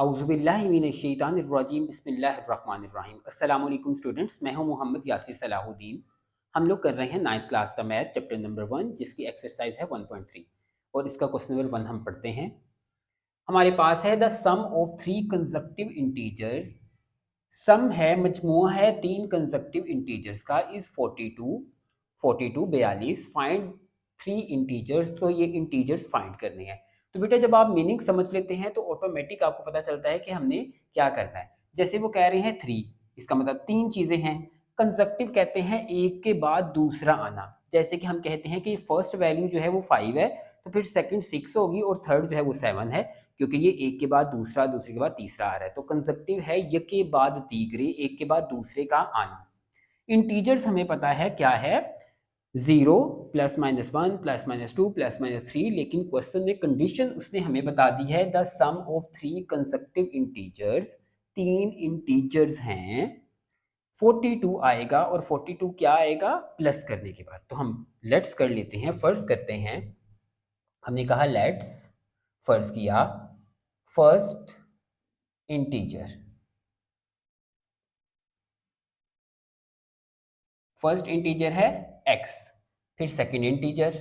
औज़ुबिल्लाहिमिनश्शैतानिर्रजीम बिस्मिल्लाहिर्रहमानिर्रहीम। अस्सलाम वालेकुम स्टूडेंट्स, मैं हूं मोहम्मद यासिर सलाहुद्दीन। हम लोग कर रहे हैं 9th क्लास का मैथ चैप्टर नंबर 1 जिसकी एक्सरसाइज है 1.3 और इसका क्वेश्चन नंबर 1 हम पढ़ते हैं। हमारे पास है the sum of three consecutive integers. Sum है, मजमूआ है तीन कंसेक्टिव इंटीजर्स का इज़ 42 फाइंड थ्री इंटीजर्स। तो ये इंटीजर्स फाइंड करने हैं। तो बेटा जब आप मीनिंग समझ लेते हैं तो ऑटोमेटिक आपको पता चलता है कि हमने क्या करना है। जैसे वो कह रहे हैं थ्री, इसका मतलब तीन चीज़ें हैं। कंसेक्टिव कहते हैं एक के बाद दूसरा आना। जैसे कि हम कहते हैं कि फर्स्ट वैल्यू जो है वो 5 है, तो फिर सेकंड 6 होगी और थर्ड जो है वो 7 है, क्योंकि ये एक के बाद दूसरा, दूसरे के बाद तीसरा आ रहा है। तो कंसेक्टिव है एक के बाद तीसरे, एक के बाद दूसरे का आना। इंटीजर्स हमें पता है क्या है, 0 +-1 +-2 +-3, लेकिन क्वेश्चन में कंडीशन उसने हमें बता दी है the sum of three consecutive integers. तीन इंटीजर्स हैं, 42 आएगा और 42 क्या आएगा प्लस करने के बाद। तो हम लेट्स कर लेते हैं, फर्ज करते हैं। हमने कहा लेट्स, फर्ज किया फर्स्ट इंटीजर। फर्स्ट इंटीजर है x, फिर second integer,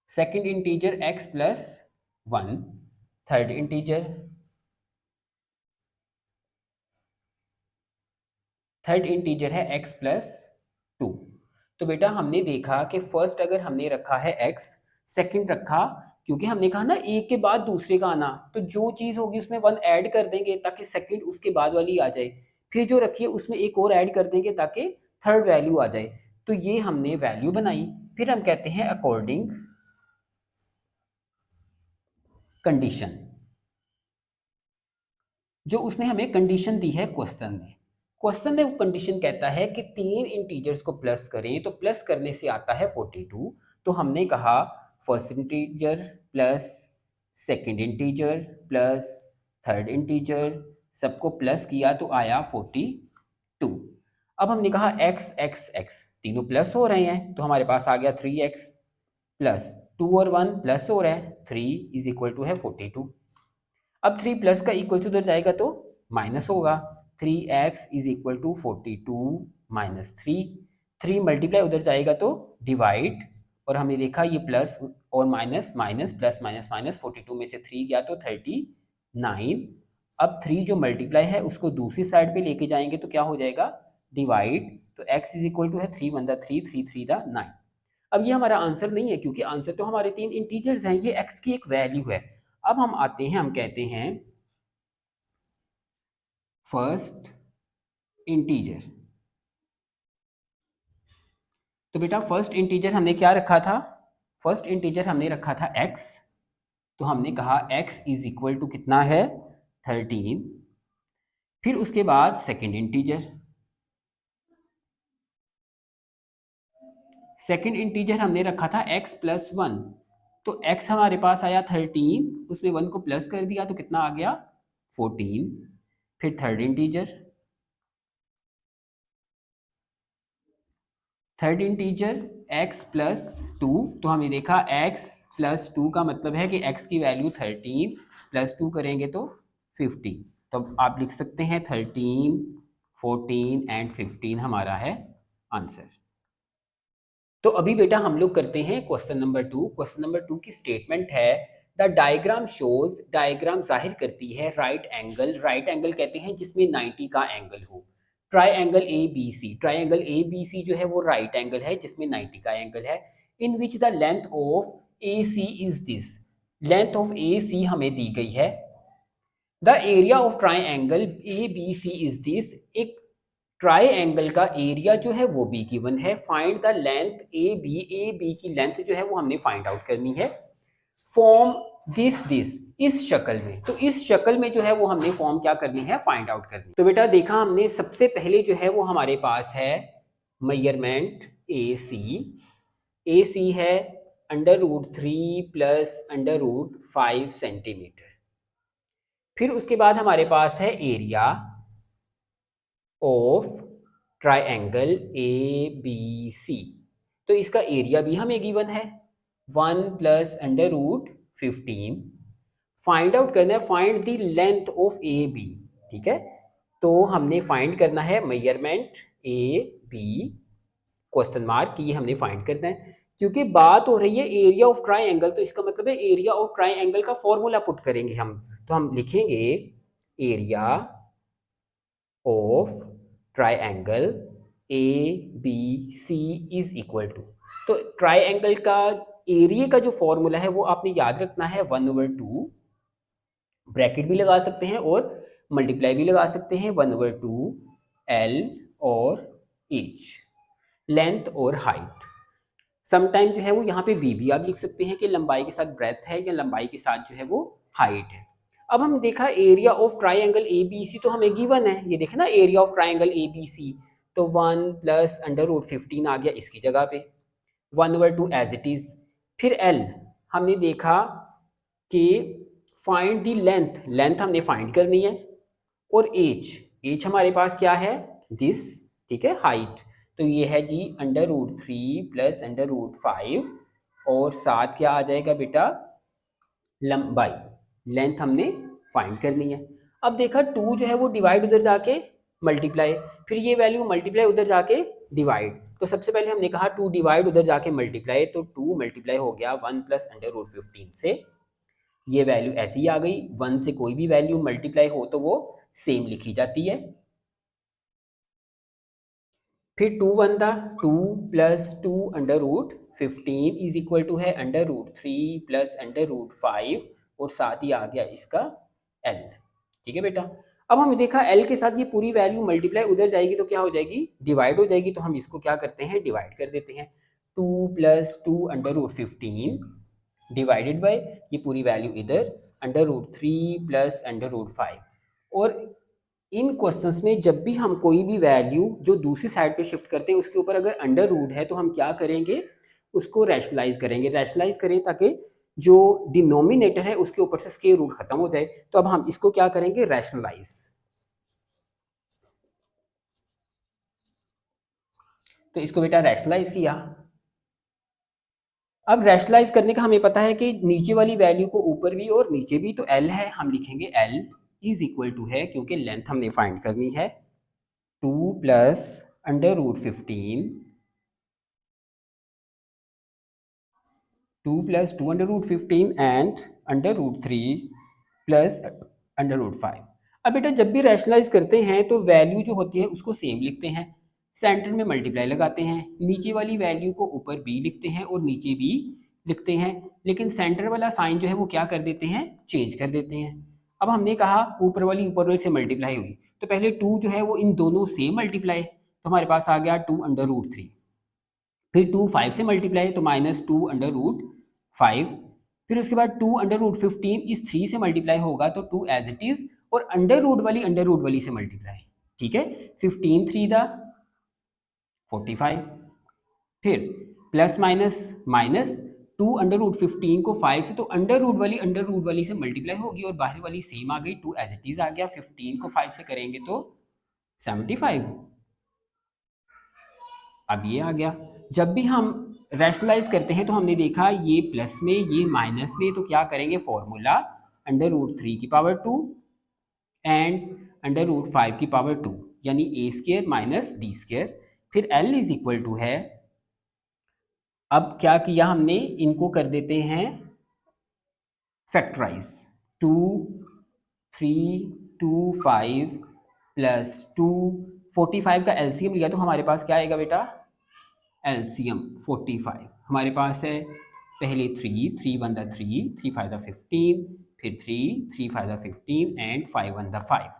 second integer x+1, third integer, third integer है x+2। तो बेटा हमने देखा कि फर्स्ट अगर हमने रखा है x, सेकंड रखा, क्योंकि हमने कहा ना एक के बाद दूसरे का आना, तो जो चीज़ होगी उसमें 1 ऐड कर देंगे ताकि सेकंड उसके बाद वाली आ जाए। फिर जो रखी है उसमें एक और ऐड कर देंगे ताकि थर्ड वैल्यू आ जाए। तो ये हमने वैल्यू बनाई। फिर हम कहते हैं अकॉर्डिंग कंडीशन, जो उसने हमें कंडीशन दी है क्वेश्चन में। क्वेश्चन में वो कंडीशन कहता है कि तीन इंटीजर्स को प्लस करें, तो प्लस करने से आता है 42। तो हमने कहा first integer plus second integer plus third integer, सबको प्लस किया तो आया 42। अब हमने कहा x x x तीनों प्लस हो रहे हैं, तो हमारे पास आ गया 3x प्लस 2 और 1 प्लस हो रहा है, 3 इज इक्वल टू है 42। अब 3 प्लस का इक्वल टू उधर जाएगा तो माइनस होगा। 3x is equal to 42 minus 3, 3 multiply उधर जाएगा तो डिवाइड, और हमने देखा ये प्लस और minus minus plus minus minus, 42 में से 3 गया तो 39। अब 3 जो मल्टीप्लाई है उसको दूसरी साइड पे लेके जाएंगे तो क्या हो जाएगा, डिवाइड। तो x इज इक्वल टू है 3 वन द 3, 3 3 द 9। अब ये हमारा आंसर नहीं है, क्योंकि आंसर तो हमारे तीन इंटीजर्स हैं, ये x की एक वैल्यू है। अब हम आते हैं, हम कहते हैं फर्स्ट इंटीजर। तो बेटा फर्स्ट इंटीजर हमने क्या रखा था, फर्स्ट इंटीजर हमने रखा था x। तो हमने कहा x इज इक्वल टू कितना है 13। फिर उसके बाद सेकंड इंटीजर, सेकंड इंटीजर हमने रखा था x+1। तो x हमारे पास आया 13, उसमें 1 को प्लस कर दिया तो कितना आ गया 14। फिर third integer, third integer x+2। तो हमने देखा x+2 का मतलब है कि x की वैल्यू 13 प्लस 2 करेंगे तो 50। तो आप लिख सकते हैं 13, 14 एंड 15 हमारा है आंसर। तो अभी बेटा हम लोग करते हैं क्वेश्चन नंबर 2। क्वेश्चन नंबर 2 की स्टेटमेंट है द डायग्राम शोज, डायग्राम जाहिर करती है राइट एंगल। राइट एंगल कहते हैं जिसमें 90 का एंगल हो। Triangle A B C, triangle A B C जो है वो राइट एंगल है जिसमें 90 का एंगल है। In which the length of A C is this, length of A C हमें दी गई है। The area of triangle A B C is this, एक ट्राइंगल का एरिया जो है वो भी गिवन है। Find the length A B, A B की लेंथ जो है वो हमने फाइंड आउट करनी है। फॉर्म दिस, इस शक्ल में, तो इस शक्ल में जो है वो हमने फॉर्म क्या करनी है, फाइंड आउट करनी। तो बेटा देखा हमने, सबसे पहले जो है वो हमारे पास है मेजरमेंट ए सी है √3 प्लस √5 सेंटीमीटर। फिर उसके बाद हमारे पास है area of triangle A B C, तो इसका एरिया भी हमें गिवन है 1 plus under root 15। Find out करना है, find the length of A B. ठीक है, तो हमने फाइंड करना है measurement A B question mark की, हमने फाइंड करना है। क्योंकि बात हो रही है एरिया ऑफ ट्राइंगल, तो इसका मतलब है एरिया ऑफ ट्राइंगल का फॉर्मूला पुट करेंगे हम। तो हम लिखेंगे area of triangle A B C is equal to, तो ट्राइंगल का एरिया का जो फॉर्मूला है वो आपने याद रखना है 1/2, ब्रैकेट भी लगा सकते हैं और मल्टीप्लाई भी लगा सकते हैं, 1/2 एल और एच, लेंथ और हाइट। समटाइम जो है वो यहाँ पे बी भी आप लिख सकते हैं कि लंबाई के साथ ब्रेथ है या लंबाई के साथ जो है वो हाइट है। अब हम देखा area of triangle A B C तो हमें गिवन है, ये देखे ना area of triangle A B C, तो 1 प्लस अंडर रूट 15 आ गया इसकी जगह पे, 1/2 एज इट इज। फिर एल हमने देखा कि फाइंड दी लेंथ, लेंथ हमने फाइंड करनी है, और एच, एच हमारे पास क्या है दिस, ठीक है, हाइट। तो ये है जी √3 प्लस √5, और साथ क्या आ जाएगा बेटा, लंबाई, लेंथ हमने फाइंड करनी है। अब देखा 2 जो है वो डिवाइड उधर जाके मल्टीप्लाई, फिर ये वैल्यू मल्टीप्लाई उधर जाके डिवाइड। तो सबसे पहले हमने कहा 2 डिवाइड उधर जाके मल्टीप्लाई, तो 2 मल्टीप्लाई हो गया 1 प्लस √15 से, ये वैल्यू ऐसी ही आ गई। 1 से कोई भी वैल्यू मल्टीप्लाई हो तो वो सेम लिखी जाती है। फिर 2 1 था, 2 प्लस 2 √15 इज इक्वल टू है √3 प्लस √5, और साथ ही आ गया इसका L। ठीक है बेटा, अब हमें देखा L के साथ ये पूरी वैल्यू मल्टीप्लाई उधर जाएगी तो क्या हो जाएगी, डिवाइड हो जाएगी। तो हम इसको क्या करते हैं, डिवाइड कर देते हैं। 2 प्लस 2 √15 डिवाइडेड बाय ये पूरी वैल्यू इधर √3 प्लस √5। और इन क्वेश्चंस में जब भी हम कोई भी वैल्यू जो दूसरी साइड पे शिफ्ट करते हैं उसके ऊपर अगर अंडर रूट है तो हम क्या करेंगे, उसको रैशनलाइज करेंगे, रैशनलाइज करें ताकि जो डिनोमिनेटर है उसके ऊपर से स्क्वायर रूट खत्म हो जाए। तो अब हम इसको क्या करेंगे, रैशनलाइज। तो इसको बेटा रैशनलाइज किया। अब रैशनलाइज करने का हमें पता है कि नीचे वाली वैल्यू को ऊपर भी और नीचे भी, तो एल है, हम लिखेंगे एल इज इक्वल टू है, क्योंकि लेंथ हमने फाइंड करनी है, 2 प्लस √15, 2 प्लस 2 √15 एंड √3 प्लस √5। अब बेटा जब भी रैशनलाइज करते हैं तो वैल्यू जो होती है उसको सेम लिखते हैं, सेंटर में मल्टीप्लाई लगाते हैं, नीचे वाली वैल्यू को ऊपर बी लिखते हैं और नीचे बी लिखते हैं, लेकिन सेंटर वाला साइन जो है वो क्या कर देते हैं, चेंज कर देते हैं। अब हमने कहा ऊपर वाली से मल्टीप्लाई हुई, तो पहले 2 जो है वो इन दोनों से मल्टीप्लाई, तो हमारे पास आ गया 2 √3, फिर 2 5 से मल्टीप्लाई तो -2 √5, फिर उसके बाद 2 √15 इस 3 से मल्टीप्लाई होगा तो 2 एज इट इज, और अंडर रूट वाली से मल्टीप्लाई। ठीक है, 15 3 दा 45, फिर प्लस माइनस माइनस, 2 √15 को 5 से, तो अंडर रूट वाली से मल्टीप्लाई होगी और बाहर वाली सेम आ गई, 2 एज इट इज आ गया, 15 को 5 से करेंगे तो 75। अब ये आ गया। जब भी हम रैशनलाइज करते हैं तो हमने देखा ये प्लस में ये माइनस में, तो क्या करेंगे, फॉर्मूला √3 की पावर 2 एंड √5 की पावर 2, यानी a² माइनस b²। फिर L इज इक्वल टू है, अब क्या किया हमने, इनको कर देते हैं फैक्टराइज, 2 3 2 5 प्लस 2, 45 का एलसीएम लिया तो हमारे पास क्या आएगा बेटा, एलसीएम 45 हमारे पास है, पहले 3 3 1 3 3 5 15, फिर 3 3 5 15 एंड 5 1 5।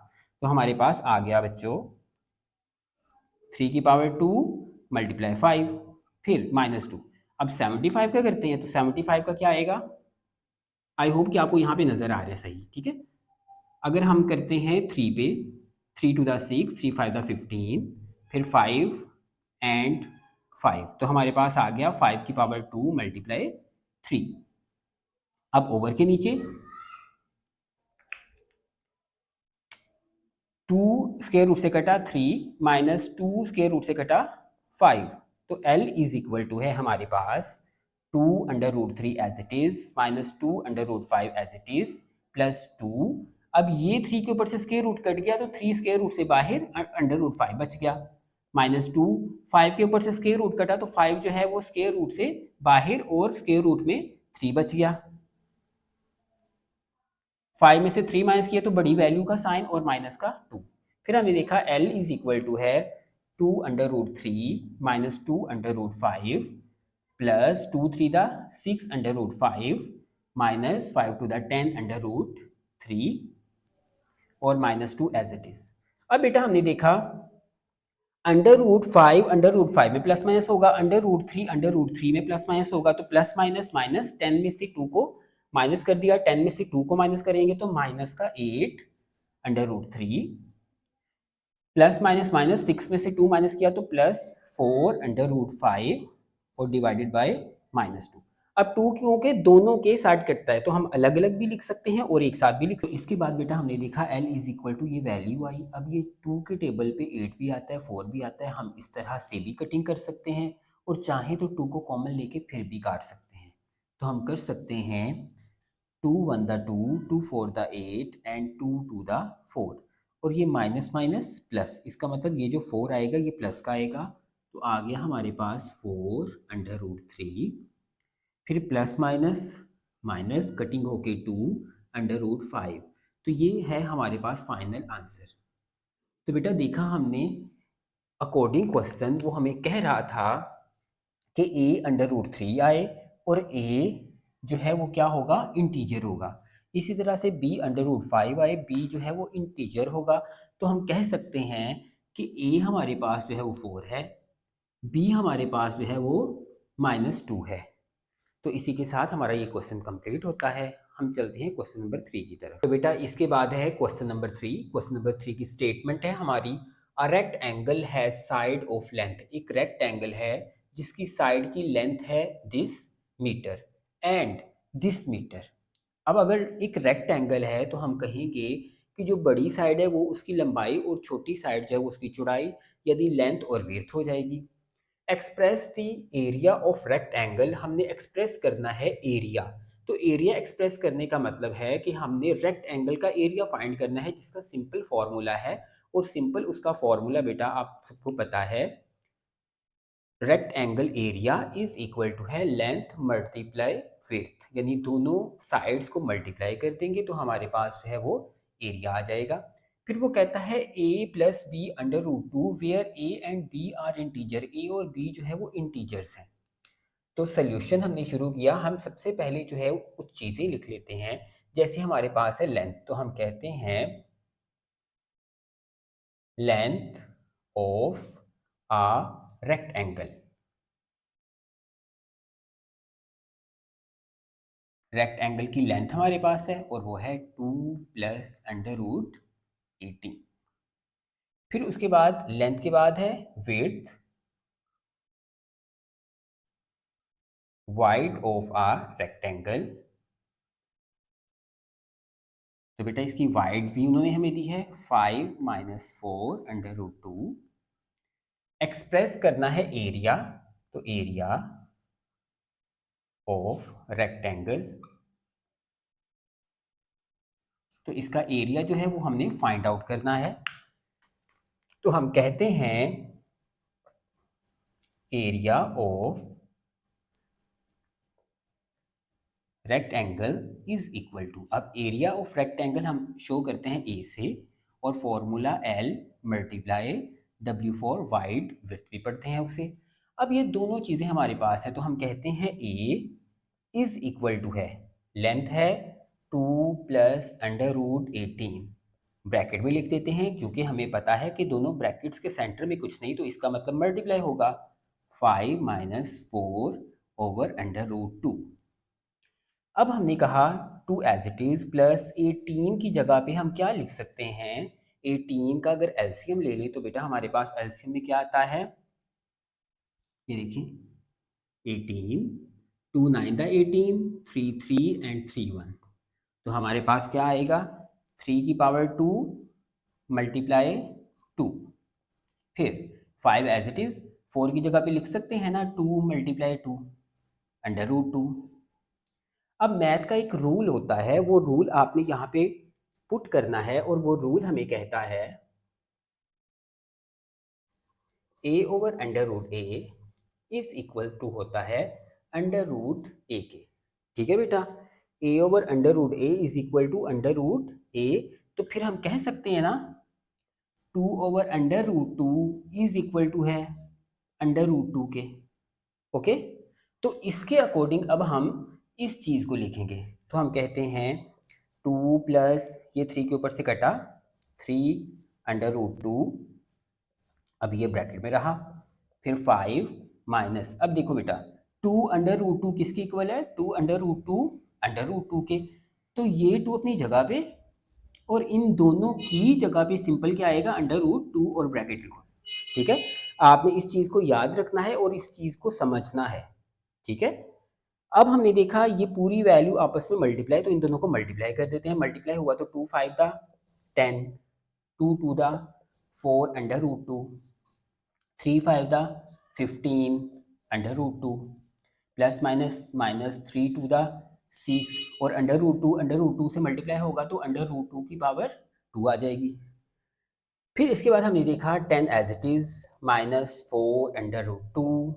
तो हमारे पास आ गया बच्चों 3 की पावर 2 मल्टीप्लाई 5, फिर -2। अब 75 का करते हैं तो 75 का क्या आएगा, आई होप कि आपको यहाँ पे नज़र आ रहा है सही। ठीक है, अगर हम करते हैं 3 पे, 3 2 6 3 5 15, फिर 5 एंड 5, तो हमारे पास आ गया 5 की पावर 2 मल्टीप्लाई 3। अब ओवर के नीचे 2 स्क्वायर रूट से कटा 3 -2 स्क्वायर रूट से कटा 5, तो L इज इक्वल टू है हमारे पास 2√3 as it is minus 2√5 as it is plus 2। अब ये 3 के ऊपर से स्क्वायर रूट कट गया तो 3 स्क्वायर रूट से बाहर √5 बच गया, माइनस 2। 5 के ऊपर से स्क्वायर रूट कटा तो 5 जो है वो स्क्वायर रूट से बाहर और स्क्वायर रूट में 3 बच गया। 5 में से 3 माइनस किया तो बड़ी वैल्यू का साइन और माइनस का 2। फिर हमने देखा L इज इक्वल टू है 2√3 minus 2√5 plus 2 3 the 6√5 minus 5 to the 10√3 और माइनस 2 एज इट इज। अब बेटा हमने देखा √5 में प्लस माइनस होगा, √3 में प्लस माइनस होगा, तो प्लस माइनस माइनस 10 में से 2 को माइनस कर दिया, 10 में से 2 को माइनस करेंगे तो माइनस का 8√3 प्लस माइनस माइनस 6 में से 2 माइनस किया तो प्लस 4√5 और डिवाइडेड बाय -2। अब 2 क्योंकि दोनों के साथ कटता है तो हम अलग अलग भी लिख सकते हैं और एक साथ भी लिख सकते हैं। इसके बाद बेटा हमने देखा L इज इक्वल टू ये वैल्यू आई। अब ये 2 के टेबल पे 8 भी आता है, 4 भी आता है, हम इस तरह से भी कटिंग कर सकते हैं और चाहे तो 2 को कॉमन लेके फिर भी काट सकते हैं। तो हम कर सकते हैं 2 1 द 2, 2 4 द 8 एंड 2 2 द 4 और ये माइनस माइनस प्लस, इसका मतलब ये जो 4 आएगा ये प्लस का आएगा, तो आ गया हमारे पास 4√3, फिर प्लस माइनस माइनस कटिंग होके 2√5। तो ये है हमारे पास फाइनल आंसर। तो बेटा देखा हमने अकॉर्डिंग क्वेश्चन वो हमें कह रहा था कि a√3 आए और a जो है वो क्या होगा, इंटीजर होगा। इसी तरह से b√5 आए, b जो है वो इंटीजर होगा। तो हम कह सकते हैं कि a हमारे पास जो है वो 4 है, b हमारे पास जो है वो -2 है। तो इसी के साथ हमारा ये क्वेश्चन कंप्लीट होता है। हम चलते हैं क्वेश्चन नंबर 3 की तरफ। तो बेटा इसके बाद है क्वेश्चन नंबर 3। क्वेश्चन नंबर 3 की स्टेटमेंट है हमारी, अ रेक्ट एंगल है साइड ऑफ लेंथ। एक रेक्ट एंगल है जिसकी साइड की लेंथ है this metre and this metre. अब अगर एक रेक्ट एंगल है तो हम कहेंगे कि जो बड़ी साइड है वो उसकी लंबाई और छोटी साइड जो है वो उसकी चौड़ाई, यदि लेंथ और विड्थ हो जाएगी। Express the area of rectangle, हमने एक्सप्रेस करना है एरिया। तो एरिया एक्सप्रेस करने का मतलब है कि हमने रेक्टेंगल का एरिया फाइंड करना है जिसका सिंपल फॉर्मूला है, और सिंपल उसका फॉर्मूला बेटा आप सबको पता है, rectangle area is equal to है लेंथ मल्टीप्लाई विड्थ, यानी दोनों साइड्स को मल्टीप्लाई कर देंगे तो हमारे पास जो है वो एरिया आ जाएगा। फिर वो कहता है a plus B √2 where a and b are integer, a और b जो है वो इंटीजर्स हैं। तो सोल्यूशन हमने शुरू किया, हम सबसे पहले जो है कुछ चीज़ें लिख लेते हैं। जैसे हमारे पास है लेंथ, तो हम कहते हैं length of a rectangle. Rectangle की लेंथ हमारे पास है और वो है 2 प्लस √18। फिर उसके बाद लेंथ के बाद है width, wide of a rectangle. तो बेटा इसकी वाइड भी उन्होंने हमें दी है 5 - 4√2। एक्सप्रेस करना है एरिया, तो एरिया ऑफ रेक्टेंगल, तो इसका एरिया जो है वो हमने फाइंड आउट करना है। तो हम कहते हैं area of rectangle is equal to, अब एरिया ऑफ रेक्टेंगल हम शो करते हैं ए से, और formula L multiply W for wide width भी पढ़ते हैं उसे। अब ये दोनों चीज़ें हमारे पास है तो हम कहते हैं A इज इक्वल टू है, लेंथ है 2 प्लस √18, ब्रैकेट में लिख देते हैं क्योंकि हमें पता है कि दोनों ब्रैकेट्स के सेंटर में कुछ नहीं, तो इसका मतलब मल्टीप्लाई होगा 5 - 4/√2। अब हमने कहा 2 एज इट इज प्लस 18 की जगह पे हम क्या लिख सकते हैं, 18 का अगर एलसीएम ले लें तो बेटा हमारे पास एलसीएम में क्या आता है, ये देखिए 18, 2 9 द 18, 3 3 एंड 3 1। तो हमारे पास क्या आएगा 3 की पावर 2 मल्टीप्लाई 2, फिर 5 एज इट इज 4 की जगह पे लिख सकते हैं ना 2 × 2, √2। अब मैथ का एक रूल होता है, वो रूल आपने यहाँ पे पुट करना है और वो रूल हमें कहता है a/√a इज इक्वल टू होता है √a के। ठीक है बेटा, a/√a is equal to √a। तो फिर हम कह सकते हैं ना 2/√2 इज इक्वल टू है √2 के। ओके, तो इसके अकॉर्डिंग अब हम इस चीज़ को लिखेंगे। तो हम कहते हैं 2 प्लस ये 3 के ऊपर से कटा 3/√2, अब ये ब्रैकेट में रहा, फिर 5 माइनस, अब देखो बेटा 2/√2 किसके इक्वल है, 2/√2 √2 के। तो ये 2 अपनी जगह पे और इन दोनों की जगह पे सिंपल क्या आएगा, √2 और ब्रैकेट क्लोज। ठीक है, आपने इस चीज़ को याद रखना है और इस चीज़ को समझना है। ठीक है, अब हमने देखा ये पूरी वैल्यू आपस में मल्टीप्लाई, तो इन दोनों को मल्टीप्लाई कर देते हैं। मल्टीप्लाई हुआ तो 2 5 दा 10, 2 2 दा 4/√2, 3 5 दा 15/√2, प्लस माइनस माइनस 3 2 दा 6, और √2 से मल्टीप्लाई होगा तो √2 की पावर 2 आ जाएगी। फिर इसके बाद हमने देखा 10 एज इट इज़, -4/√2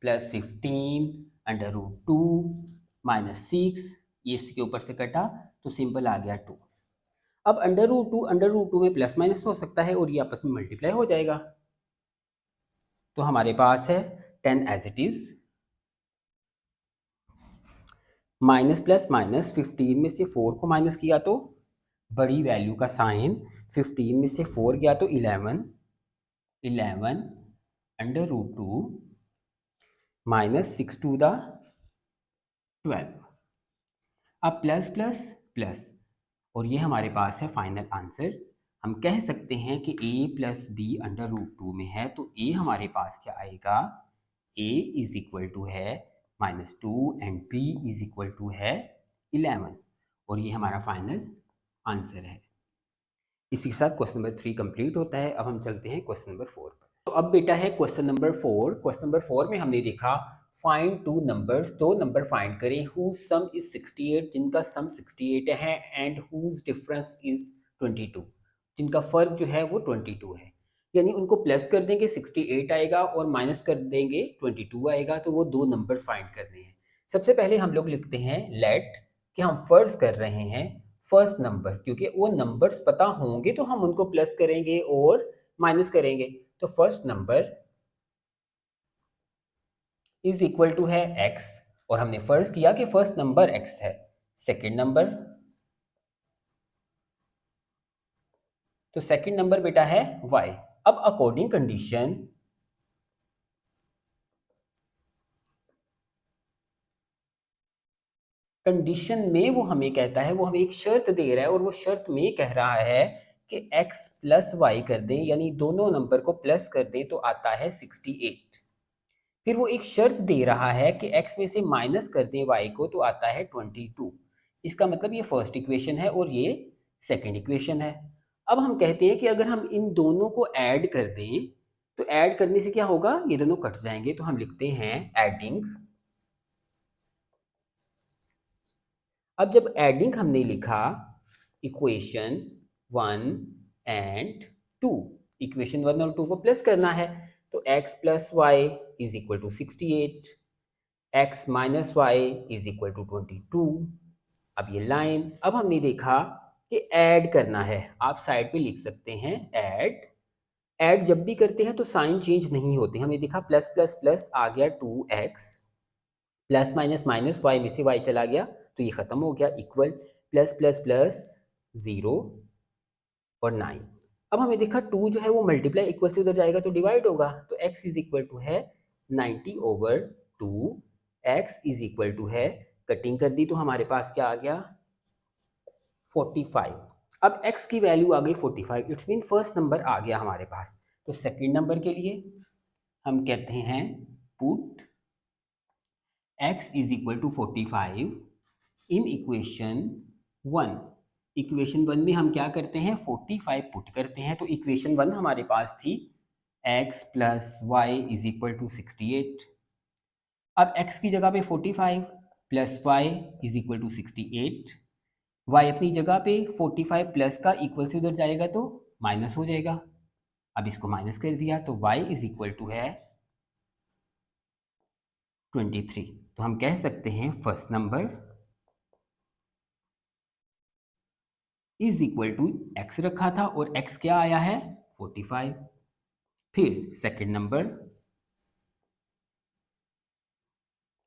प्लस 15/√2 -6, ये इसके ऊपर से कटा तो सिंपल आ गया 2। अब √2 में प्लस माइनस हो सकता है और ये आपस में मल्टीप्लाई हो जाएगा। तो हमारे पास है 10 as it is, minus plus minus 15 में से 4 को माइनस किया तो बड़ी वैल्यू का साइन, 15 में से 4 गया तो 11/√2 माइनस 6 टू द 12। अब प्लस प्लस प्लस, और ये हमारे पास है फाइनल आंसर। हम कह सकते हैं कि a प्लस बी √2 में है, तो a हमारे पास क्या आएगा, a इज इक्वल टू है -2 and b is equal to है 11, और ये हमारा फाइनल आंसर है। इसी के साथ क्वेश्चन नंबर 3 कंप्लीट होता है। अब हम चलते हैं क्वेश्चन नंबर 4 पर। तो अब बेटा है क्वेश्चन नंबर 4। क्वेश्चन नंबर 4 में हमने देखा फाइंड 2 नंबर्स, 2 नंबर फाइंड करें हुज सम इज 68, जिनका सम 68 है, एंड हुज डिफरेंस इज 22, जिनका फर्क जो है वो 22 है। यानी उनको प्लस कर देंगे 68 आएगा और माइनस कर देंगे 22 आएगा, तो वो 2 नंबर्स फाइंड करने हैं। सबसे पहले हम लोग लिखते हैं लेट, कि हम फर्ज कर रहे हैं फर्स्ट नंबर, क्योंकि वो नंबर्स पता होंगे तो हम उनको प्लस करेंगे और माइनस करेंगे। तो first number is equal to है x, और हमने फर्ज किया कि फर्स्ट नंबर x है। सेकंड नंबर, तो सेकंड नंबर बेटा है y। अब अकॉर्डिंग कंडीशन, कंडीशन में वो हमें कहता है, वो हमें एक शर्त दे रहा है और वो शर्त में कह रहा है कि x प्लस वाई कर दें, यानी दोनों नंबर को प्लस कर दें तो आता है 68। फिर वो एक शर्त दे रहा है कि x में से माइनस कर दें y को तो आता है 22। इसका मतलब ये फर्स्ट इक्वेशन है और ये सेकंड इक्वेशन है। अब हम कहते हैं कि अगर हम इन दोनों को ऐड कर दें तो ऐड करने से क्या होगा, ये दोनों कट जाएंगे। तो हम लिखते हैं एडिंग। अब जब एडिंग हमने लिखा इक्वेशन 1 एंड 2, इक्वेशन 1 और 2 को प्लस करना है, तो x plus y is equal to 68, x minus y is equal to 22। अब ये लाइन, अब हमने देखा कि ऐड करना है, आप साइड पे लिख सकते हैं ऐड। ऐड जब भी करते हैं तो साइन चेंज नहीं होते। हमने देखा प्लस प्लस प्लस आ गया 2x, plus minus minus Y में से वाई चला गया तो ये खत्म हो गया, इक्वल प्लस प्लस प्लस 0 और 9। अब हमें देखा 2 जो है वो मल्टीप्लाई इक्वल से उधर जाएगा तो डिवाइड होगा, तो x इज इक्वल टू है 90/2, x इज इक्वल टू है, कटिंग कर दी तो हमारे पास क्या आ गया 45। अब x की वैल्यू आ गई 45, इट्स मीन फर्स्ट नंबर आ गया हमारे पास। तो सेकंड नंबर के लिए हम कहते हैं put x is equal to 45 in equation 1। Equation 1 में हम क्या करते हैं 45 पुट करते हैं। तो इक्वेशन 1 हमारे पास थी x plus y is equal to 68। अब x की जगह पे 45 plus y is equal to 68। y अपनी जगह पे 45 प्लस का इक्वल से उधर जाएगा तो माइनस हो जाएगा। अब इसको माइनस कर दिया तो y इज इक्वल टू है 23। तो हम कह सकते हैं first number is equal to x रखा था और x क्या आया है 45। फिर सेकंड नंबर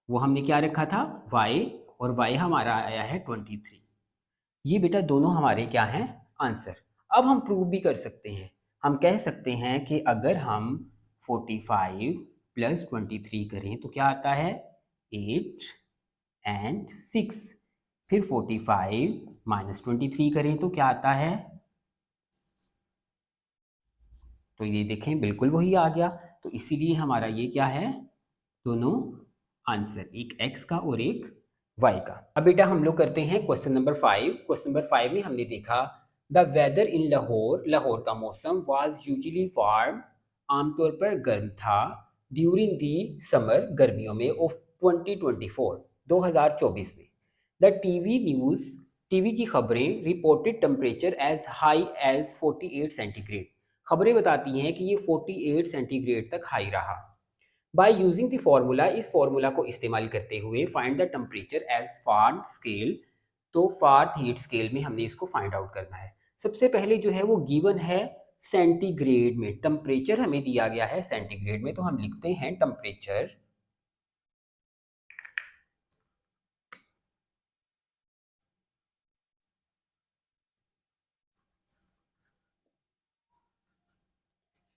वो हमने क्या रखा था y, और y हमारा आया है 23। ये बेटा दोनों हमारे क्या हैं आंसर। अब हम प्रूव भी कर सकते हैं। हम कह सकते हैं कि अगर हम 45 प्लस 23 करें तो क्या आता है 8 एंड 6। फिर 45 माइनस 23 करें तो क्या आता है, तो ये देखें बिल्कुल वही आ गया। तो इसीलिए हमारा ये क्या है दोनों आंसर, एक x का और एक y का। अब बेटा हम लोग करते हैं क्वेश्चन नंबर 5। क्वेश्चन नंबर 5 में हमने देखा द वेदर इन लाहौर, लाहौर का मौसम वाज यूजुअली वार्म, आमतौर पर गर्म था, ड्यूरिंग दी समर, गर्मियों में, ऑफ 2024, 2024 में। द टीवी न्यूज़, टीवी की खबरें reported temperature as high as 48 centigrade, खबरें बताती हैं कि ये 48 सेंटीग्रेड तक हाई रहा। बाय यूजिंग द फार्मूला, इस फार्मूला को इस्तेमाल करते हुए find the temperature as far scale, तो फार हीट स्केल में हमने इसको फाइंड आउट करना है। सबसे पहले जो है वो गिवन है सेंटीग्रेड में, टेम्परेचर हमें दिया गया है सेंटीग्रेड में, तो हम लिखते हैं टेम्परेचर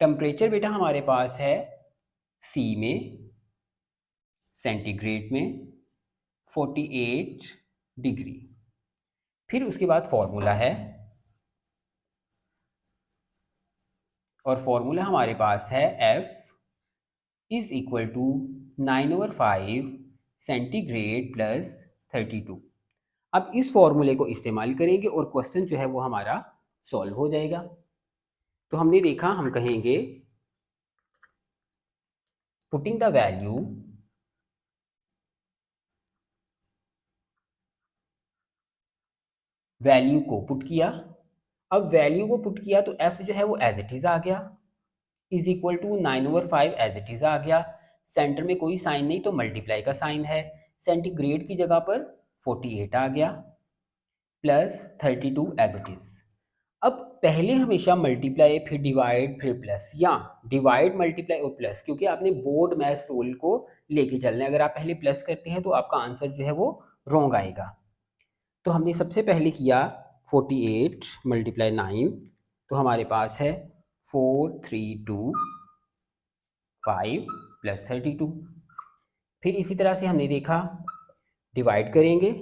टेम्परेचर बेटा हमारे पास है सी में, सेंटीग्रेड में 48 डिग्री। फिर उसके बाद फॉर्मूला है, और फॉर्मूला हमारे पास है F is equal to 9/5 centigrade plus 32। अब इस फॉर्मूले को इस्तेमाल करेंगे और क्वेश्चन जो है वो हमारा सॉल्व हो जाएगा। तो हमने देखा, हम कहेंगे पुटिंग द वैल्यू वैल्यू को पुट किया। अब वैल्यू को पुट किया तो एफ जो है वो एज इट इज आ गया, is equal to 9/5 as it is आ गया। सेंटर में कोई साइन नहीं तो मल्टीप्लाई का साइन है, सेंटीग्रेड की जगह पर 48 आ गया प्लस 32 एज इट इज। अब पहले हमेशा मल्टीप्लाई फिर डिवाइड फिर प्लस, या डिवाइड मल्टीप्लाई और प्लस, क्योंकि आपने बोर्ड मैथ्स रूल को लेके चलना है। अगर आप पहले प्लस करते हैं तो आपका आंसर जो है वो रॉन्ग आएगा। तो हमने सबसे पहले किया 48 मल्टीप्लाई 9, तो हमारे पास है 4325 प्लस 32। फिर इसी तरह से हमने देखा डिवाइड करेंगे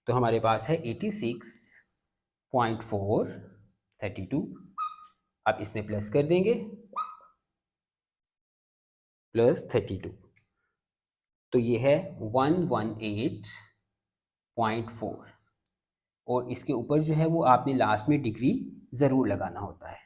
तो हमारे पास है 86.432। अब इसमें प्लस कर देंगे प्लस 32, तो ये है 118.4, और इसके ऊपर जो है वो आपने लास्ट में डिग्री ज़रूर लगाना होता है।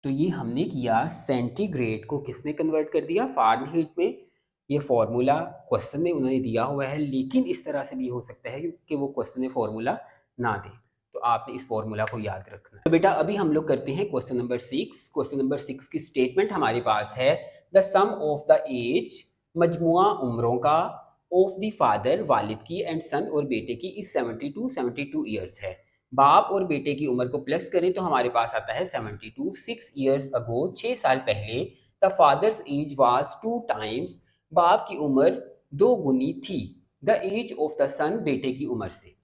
तो ये हमने किया सेंटीग्रेड को किस में कन्वर्ट कर दिया फ़ारेनहीट में। ये फॉर्मूला क्वेश्चन में उन्होंने दिया हुआ है, लेकिन इस तरह से भी हो सकता है कि वो क्वेश्चन में फॉर्मूला ना दे, तो आपने इस फॉर्मूला को याद रखना है। तो बेटा अभी हम लोग करते हैं क्वेश्चन नंबर 6। क्वेश्चन नंबर 6 की स्टेटमेंट हमारे पास है the sum of the age, मजमुआ उम्रों का, ऑफ द फादर, वालिद की, एंड सन और बेटे की इज 72 ईयर्स है। बाप और बेटे की उम्र को प्लस करें तो हमारे पास आता है 72। 6 ईयर्स अगो, 6 साल पहले, the father's age was 2 times, बाप की उम्र 2 गुनी थी, the age of the son, बेटे की उम्र से।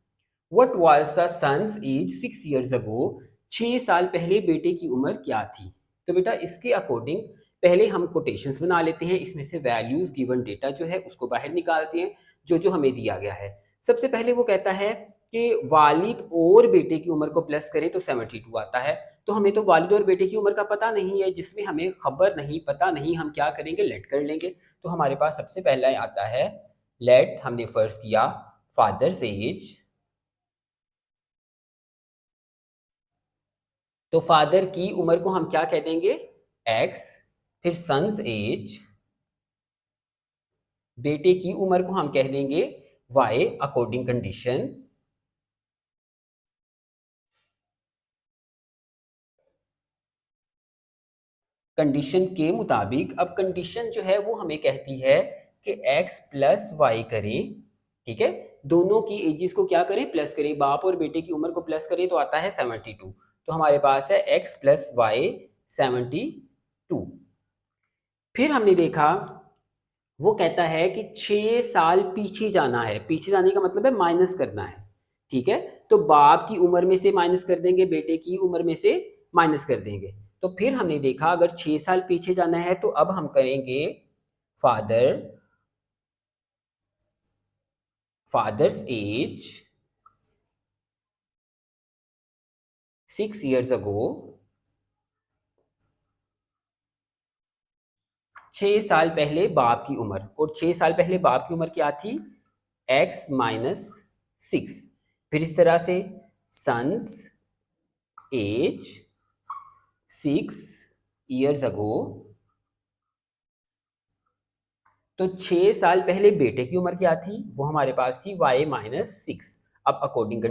What was the son's age 6 years ago, 6 साल पहले बेटे की उम्र क्या थी। तो बेटा इसके अकॉर्डिंग पहले हम कोटेशंस बना लेते हैं, इसमें से वैल्यूज गिवन डेटा जो है उसको बाहर निकालते हैं जो जो हमें दिया गया है। सबसे पहले वो कहता है कि वालिद और बेटे की उम्र को प्लस करें तो 72 आता है। तो हमें तो वालिद और बेटे की उम्र का पता नहीं है, जिसमें हमें खबर नहीं, पता नहीं, हम क्या करेंगे लेट कर लेंगे। तो हमारे पास सबसे पहला आता है लेट, हमने फर्स्ट किया फादर्स एज, तो फादर की उम्र को हम क्या कह देंगे x, फिर सन्स एज, बेटे की उम्र को हम कह देंगे y अकॉर्डिंग कंडीशन के मुताबिक। अब कंडीशन जो है वो हमें कहती है कि x प्लस वाई करें, ठीक है, दोनों की एजिस को क्या करें, प्लस करें, बाप और बेटे की उम्र को प्लस करें तो आता है 72। तो हमारे पास है x प्लस वाई 72। फिर हमने देखा वो कहता है कि 6 साल पीछे जाना है, पीछे जाने का मतलब है माइनस करना है, ठीक है, तो बाप की उम्र में से माइनस कर देंगे, बेटे की उम्र में से माइनस कर देंगे। तो फिर हमने देखा अगर 6 साल पीछे जाना है तो अब हम करेंगे फादर्स एज 6 years ago, 6 साल पहले बाप की उम्र, और 6 साल पहले बाप की उम्र क्या थी, x-6। फिर इस तरह से सन्स एज 6 years ago, तो 6 साल पहले बेटे की उम्र क्या थी, वो हमारे पास थी y-6। अब अकॉर्डिंग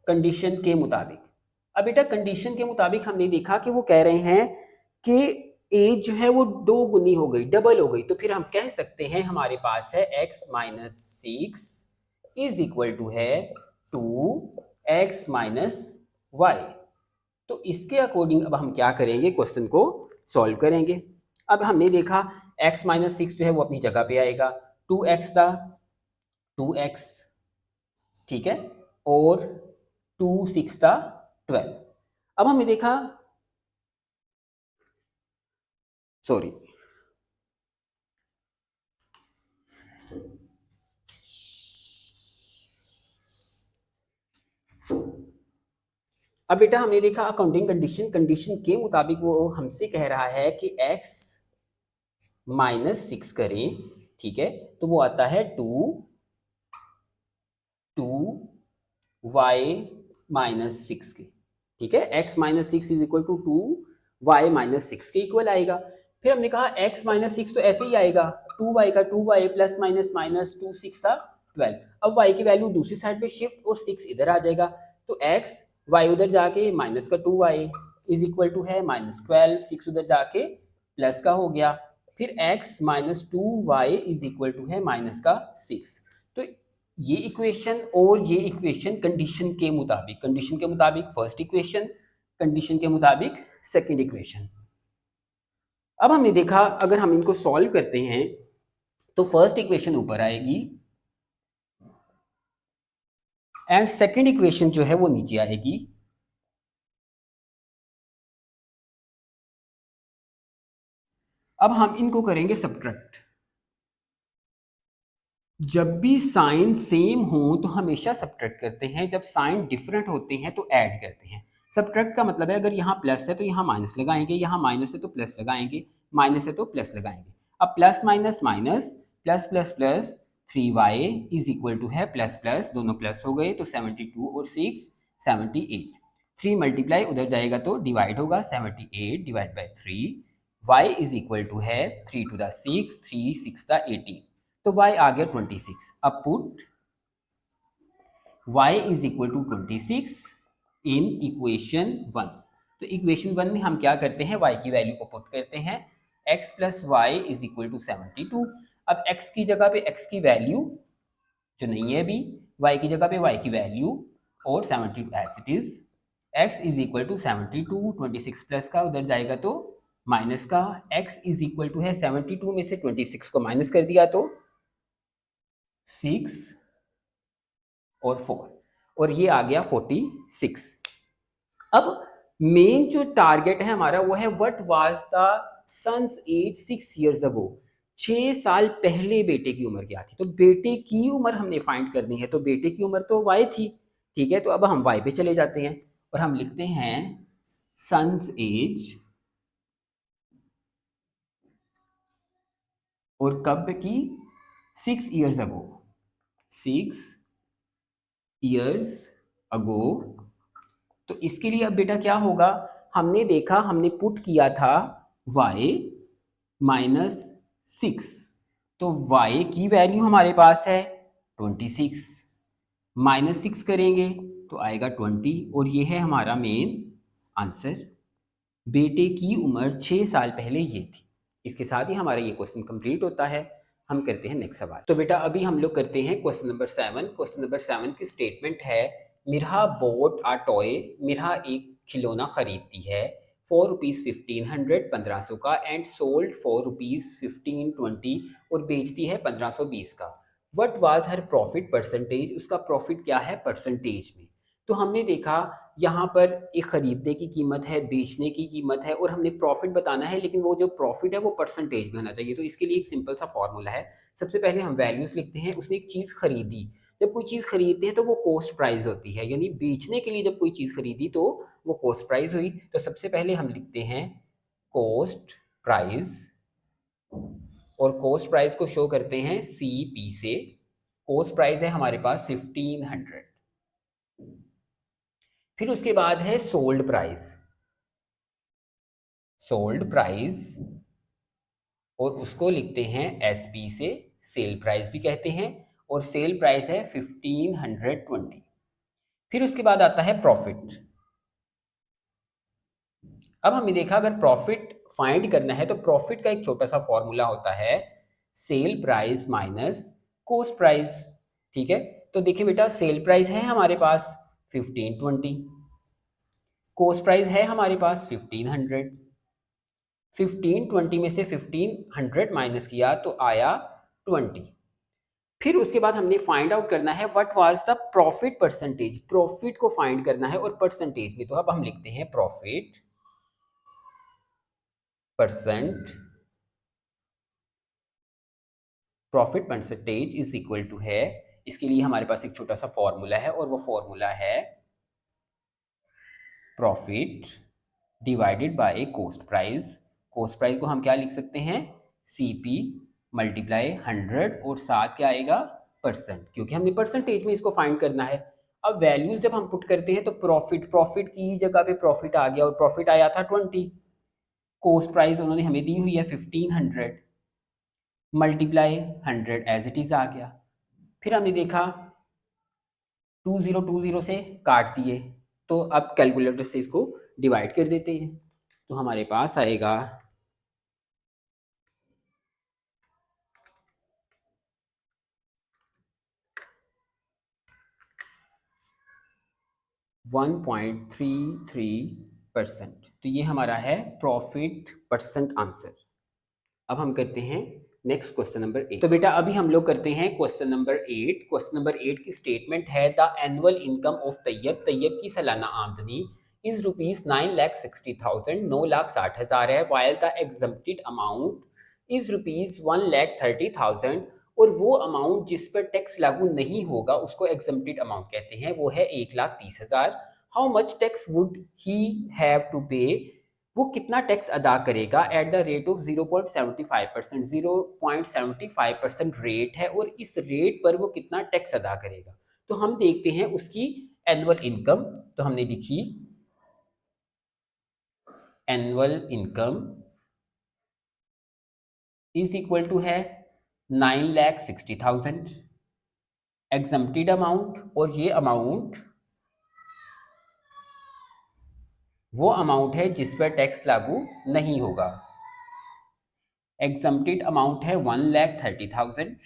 कंडीशन के मुताबिक, अब बेटा कंडीशन के मुताबिक हमने देखा कि वो कह रहे हैं कि एज जो है वो 2 गुनी हो गई, डबल हो गई, तो फिर हम कह सकते हैं हमारे पास है x-6 इज इक्वल टू है 2x-y। तो इसके अकॉर्डिंग अब हम क्या करेंगे, क्वेश्चन को सॉल्व करेंगे। अब हमने देखा x-6 जो है वो अपनी जगह पे आएगा, 2x था 2x, ठीक है, और 2 6 था 12। अब हमने देखा, सॉरी, अब बेटा हमने देखा अकाउंटिंग कंडीशन के मुताबिक वो हमसे कह रहा है कि x-6 करें, ठीक है, तो वो आता है 2y-6 के, ठीक है, x-6 is equal to 2y-6 के इक्वल आएगा। फिर हमने कहा x-6 तो ऐसे ही आएगा, 2y का 2y प्लस माइनस माइनस 2 6 था 12। अब y की वैल्यू दूसरी साइड पे शिफ्ट और 6 इधर आ जाएगा, तो x y उधर जाके माइनस का 2y इज इक्वल टू है -12, 6 उधर जाके प्लस का हो गया, फिर x-2y इज इक्वल टू है माइनस का 6। तो ये इक्वेशन और ये इक्वेशन कंडीशन के मुताबिक फर्स्ट इक्वेशन, कंडीशन के मुताबिक सेकंड इक्वेशन। अब हमने देखा अगर हम इनको सॉल्व करते हैं तो फर्स्ट इक्वेशन ऊपर आएगी एंड सेकंड इक्वेशन जो है वो नीचे आएगी। अब हम इनको करेंगे सब्ट्रैक्ट। जब भी साइन सेम हो तो हमेशा सब्ट्रैक्ट करते हैं, जब साइन डिफरेंट होते हैं तो ऐड करते हैं। सब्ट्रैक्ट का मतलब है अगर यहाँ प्लस है तो यहाँ माइनस लगाएंगे, यहाँ माइनस है तो प्लस लगाएंगे, माइनस है तो प्लस लगाएंगे। अब plus minus minus, plus plus plus, 3y is equal to है प्लस प्लस, दोनों प्लस हो गए तो 72 और 6 78। 3 मल्टीप्लाई उधर जाएगा तो डिवाइड होगा, 78 divide by 3, y is equal to है 3 to the 6, 3 6 the 18, तो y आ गया 26। अब put y is equal to 26 in equation 1। तो इक्वेशन 1 में हम क्या करते हैं, y की वैल्यू को पुट करते हैं, x plus y is equal to 72। अब x की जगह पे x की वैल्यू जो नहीं है अभी, y की जगह पे y की वैल्यू और 72 as it is, x is equal to 72, 26 plus का उधर जाएगा तो माइनस का, x इज इक्वल टू है 72 में से 26 को माइनस कर दिया तो 6 और 4, और ये आ गया 46। अब मेन जो टारगेट है हमारा वो है what was the son's age 6 years ago, 6 साल पहले बेटे की उम्र क्या थी। तो बेटे की उम्र हमने फाइंड करनी है, तो बेटे की उम्र तो y थी, ठीक है, तो अब हम y पे चले जाते हैं और हम लिखते हैं सन्स एज, और कब की, 6 years ago, 6 years ago। तो इसके लिए अब बेटा क्या होगा, हमने देखा, हमने पुट किया था y -6, तो y की वैल्यू हमारे पास है 26, -6 करेंगे तो आएगा 20, और ये है हमारा मेन आंसर। बेटे की उम्र 6 साल पहले ये थी। इसके साथ ही हमारा ये क्वेश्चन कंप्लीट होता है। हम करते हैं नेक्स्ट सवाल। तो बेटा अभी हम लोग करते हैं क्वेश्चन नंबर 7। क्वेश्चन नंबर 7 की स्टेटमेंट है, मिरहा बोट आ टॉय, मिरहा एक खिलौना खरीदती है फॉर रुपीज़ 1500, 1500 का, एंड सोल्ड फॉर रुपीज़ 1520, और बेचती है 1520 का। What was her profit percentage, उसका प्रॉफिट क्या है परसेंटेज में। तो हमने देखा यहाँ पर एक ख़रीदने की कीमत है, बेचने की कीमत है, और हमने प्रॉफिट बताना है, लेकिन वो जो प्रॉफिट है वो परसेंटेज में होना चाहिए। तो इसके लिए एक सिंपल सा फॉर्मूला है। सबसे पहले हम वैल्यूज़ लिखते हैं। उसने एक चीज़ खरीदी, जब कोई चीज़ खरीदते हैं तो वो कॉस्ट प्राइस होती है, यानी बेचने के लिए जब कोई चीज़ खरीदी तो वो कॉस्ट प्राइस हुई। तो सबसे पहले हम लिखते हैं कॉस्ट प्राइस, और कॉस्ट प्राइस को शो करते हैं CP से। कॉस्ट प्राइस है हमारे पास 1500। फिर उसके बाद है सोल्ड प्राइस, सोल्ड प्राइस, और उसको लिखते हैं SP से, सेल प्राइस भी कहते हैं, और सेल प्राइस है 1520। फिर उसके बाद आता है प्रॉफिट। अब हमने देखा अगर प्रॉफिट फाइंड करना है तो प्रॉफिट का एक छोटा सा फॉर्मूला होता है, sale price minus cost price. ठीक है, तो देखिए बेटा, सेल प्राइस है हमारे पास 1520, कॉस्ट प्राइस है हमारे पास 1500। 1520 में से 1500 माइनस किया तो आया 20। फिर उसके बाद हमने फाइंड आउट करना है what was the profit percentage, profit को फाइंड करना है और परसेंटेज में। तो अब हम लिखते हैं profit percent, profit percentage is equal to है, इसके लिए हमारे पास एक छोटा सा फॉर्मूला है, और वो फॉर्मूला है profit divided by cost price. Cost price को हम क्या लिख सकते हैं, CP मल्टीप्लाई 100, और साथ क्या आएगा परसेंट, क्योंकि हमने परसेंटेज में इसको फाइंड करना है। अब वैल्यूज जब हम पुट करते हैं तो प्रॉफिट, प्रॉफिट की जगह पे प्रॉफिट आ गया, और प्रॉफिट आया था 20, कॉस्ट प्राइस उन्होंने हमें दी हुई है 1500, मल्टीप्लाई 100 एज इट इज आ गया। फिर हमने देखा 2020 से काट दिए, तो अब कैलकुलेटर से इसको डिवाइड कर देते हैं, तो हमारे पास आएगा 1.33%। तो ये हमारा है प्रॉफिट परसेंट आंसर। अब हम करते हैं नेक्स्ट क्वेश्चन नंबर 8। तो बेटा अभी हम लोग करते हैं क्वेश्चन नंबर 8। क्वेश्चन नंबर 8 की स्टेटमेंट है, the annual income of Tayyab, Tayyab की सालाना आमदनी इज ₹9,60,000, 9,60,000 है, while the exempted amount is ₹1,30,000, और वो अमाउंट जिस पर टैक्स लागू नहीं होगा उसको एग्जम्प्टेड अमाउंट कहते हैं, वो है 1,30,000। How much tax would he have to pay, वो कितना टैक्स अदा करेगा at the rate of 0.75%, 0.75% rate है, और इस रेट पर वो कितना टैक्स अदा करेगा। तो हम देखते हैं उसकी एनुअल इनकम। तो हमने लिखी annual income is equal to है 9,60,000, एग्जम्प्टेड अमाउंट, और ये अमाउंट वो अमाउंट है जिस पर टैक्स लागू नहीं होगा। एग्जम्प्टेड अमाउंट है 1,30,000,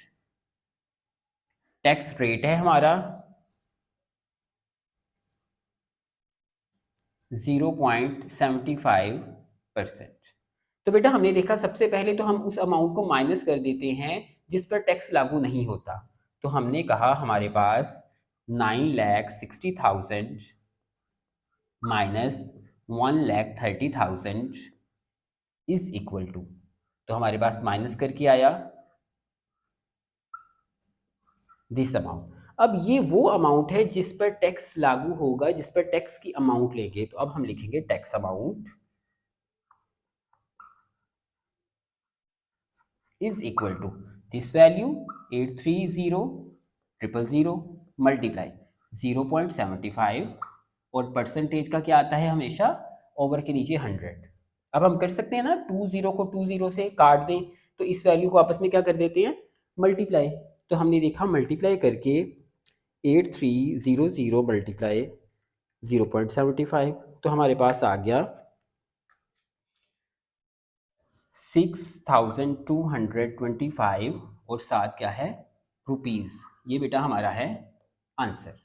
टैक्स रेट है हमारा 0.75%। तो बेटा हमने देखा सबसे पहले तो हम उस अमाउंट को माइनस कर देते हैं जिस पर टैक्स लागू नहीं होता। तो हमने कहा हमारे पास 9,60,000 माइनस 1,30,000 इज इक्वल टू, तो हमारे पास माइनस करके आया दिस अमाउंट। अब ये वो अमाउंट है जिस पर टैक्स लागू होगा, जिस पर टैक्स की अमाउंट लेंगे। तो अब हम लिखेंगे tax amount is equal to this value 830,000 multiply 0.75, और परसेंटेज का क्या आता है हमेशा ओवर के नीचे 100। अब हम कर सकते हैं ना, 20 को 20 से काट दें तो इस वैल्यू को आपस में क्या कर देते हैं, मल्टीप्लाई। तो हमने देखा मल्टीप्लाई करके 8300 मल्टीप्लाई 0.75, तो हमारे पास आ गया 6225 और साथ क्या है, रुपीज़। ये बेटा हमारा है आंसर।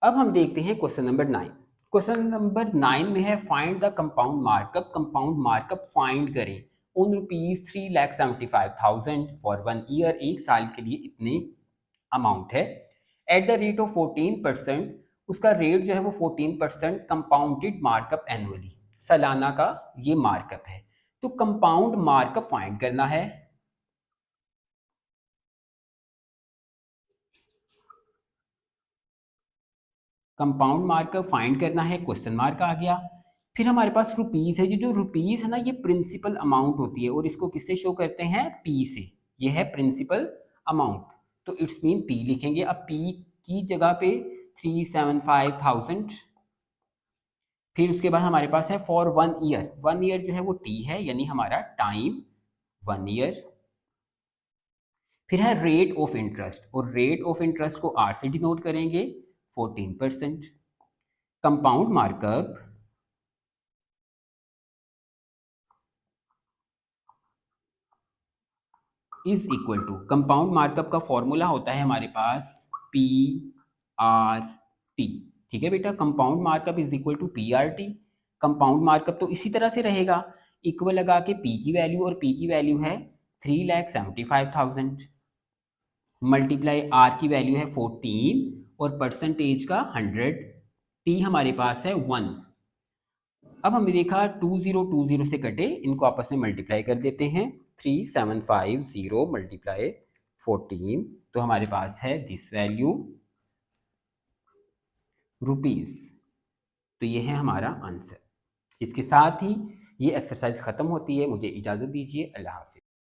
अब हम देखते हैं क्वेश्चन नंबर 9। क्वेश्चन नंबर 9 में है find the compound markup. Compound markup find करें उन ₹3,75,000 फॉर 1 ईयर, एक साल के लिए इतने अमाउंट है। एट द रेट ऑफ 14%, उसका रेट जो है वो 14% कंपाउंडेड मार्कअप एनुअली, सालाना का ये मार्कअप है। तो कंपाउंड मार्कअप फाइंड करना है। कंपाउंड मार्कअप फाइंड करना है, क्वेश्चन मार्क आ गया। फिर हमारे पास रुपीज़ है। ये जो रुपीज़ है ना, ये प्रिंसिपल अमाउंट होती है और इसको किससे शो करते हैं, पी से। ये है प्रिंसिपल अमाउंट, तो इट्स मीन पी लिखेंगे। अब पी की जगह पे 375,000। फिर उसके बाद हमारे पास है फॉर 1 ईयर। 1 ईयर जो है वो टी है, यानी हमारा टाइम 1 ईयर। फिर है रेट ऑफ इंटरेस्ट, और रेट ऑफ इंटरेस्ट को आर से डिनोट करेंगे 14%। Compound markup is equal to, compound markup का फॉर्मूला होता है हमारे पास पी आर टी। ठीक है बेटा, compound markup is equal to P R T. Compound markup तो इसी तरह से रहेगा, इक्वल लगा के पी की वैल्यू, और पी की वैल्यू है 3,75,000, मल्टीप्लाई आर की वैल्यू है 14 और परसेंटेज का 100, टी हमारे पास है 1। अब हमने देखा 2020 से कटे, इनको आपस में मल्टीप्लाई कर देते हैं। 3750 मल्टीप्लाई 14, तो हमारे पास है दिस वैल्यू रुपीज़। तो ये है हमारा आंसर। इसके साथ ही ये एक्सरसाइज ख़त्म होती है। मुझे इजाज़त दीजिए। अल्लाह हाफ़िज़।